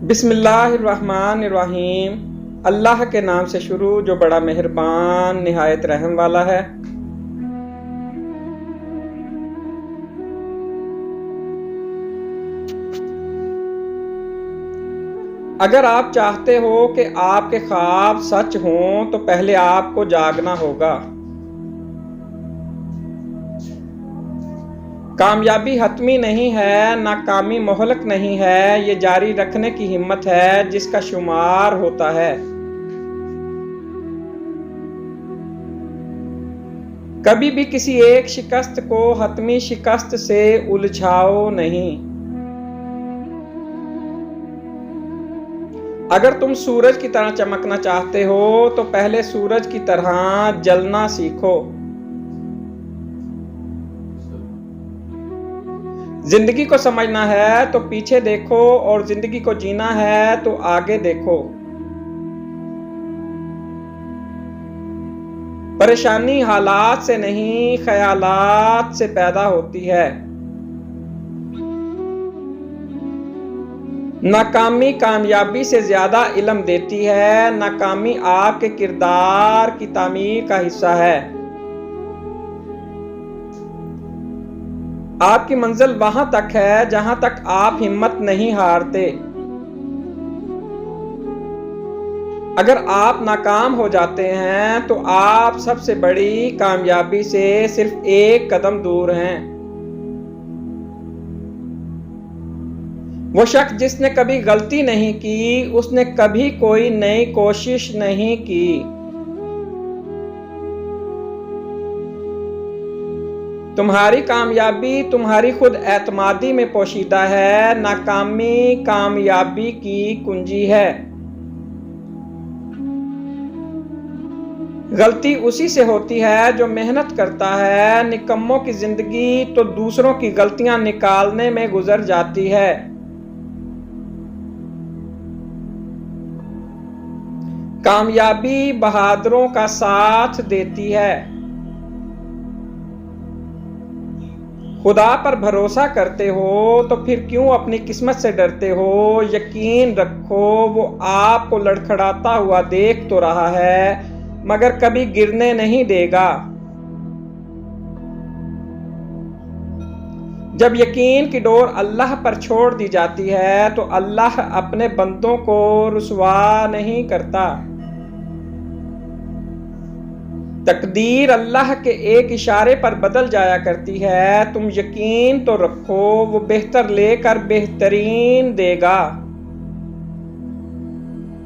बिस्मिल्लाहिर्रहमानिर्रहीम। अल्लाह के नाम से शुरू जो बड़ा मेहरबान निहायत रहम वाला है। अगर आप चाहते हो कि आपके ख्वाब सच हों तो पहले आपको जागना होगा। कामयाबी हतमी नहीं है, नाकामी मोहलक नहीं है, ये जारी रखने की हिम्मत है जिसका शुमार होता है। कभी भी किसी एक शिकस्त को हतमी शिकस्त से उलझाओ नहीं। अगर तुम सूरज की तरह चमकना चाहते हो तो पहले सूरज की तरह जलना सीखो। जिंदगी को समझना है तो पीछे देखो और जिंदगी को जीना है तो आगे देखो। परेशानी हालात से नहीं, ख्यालात से पैदा होती है। नाकामी कामयाबी से ज्यादा इल्म देती है। नाकामी आपके किरदार की तामीर का हिस्सा है। आपकी मंजिल वहां तक है जहां तक आप हिम्मत नहीं हारते। अगर आप नाकाम हो जाते हैं तो आप सबसे बड़ी कामयाबी से सिर्फ एक कदम दूर हैं। वो शख्स जिसने कभी गलती नहीं की, उसने कभी कोई नई कोशिश नहीं की। तुम्हारी कामयाबी तुम्हारी खुद एतमादी में पोशीदा है। नाकामी कामयाबी की कुंजी है। गलती उसी से होती है जो मेहनत करता है। निकम्मों की जिंदगी तो दूसरों की गलतियां निकालने में गुजर जाती है। कामयाबी बहादुरों का साथ देती है। खुदा पर भरोसा करते हो तो फिर क्यों अपनी किस्मत से डरते हो। यकीन रखो वो आपको लड़खड़ाता हुआ देख तो रहा है मगर कभी गिरने नहीं देगा। जब यकीन की डोर अल्लाह पर छोड़ दी जाती है तो अल्लाह अपने बंदों को रुसवा नहीं करता। तकदीर अल्लाह के एक इशारे पर बदल जाया करती है। तुम यकीन तो रखो वो बेहतर लेकर बेहतरीन देगा।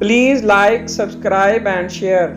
Please like, subscribe and share.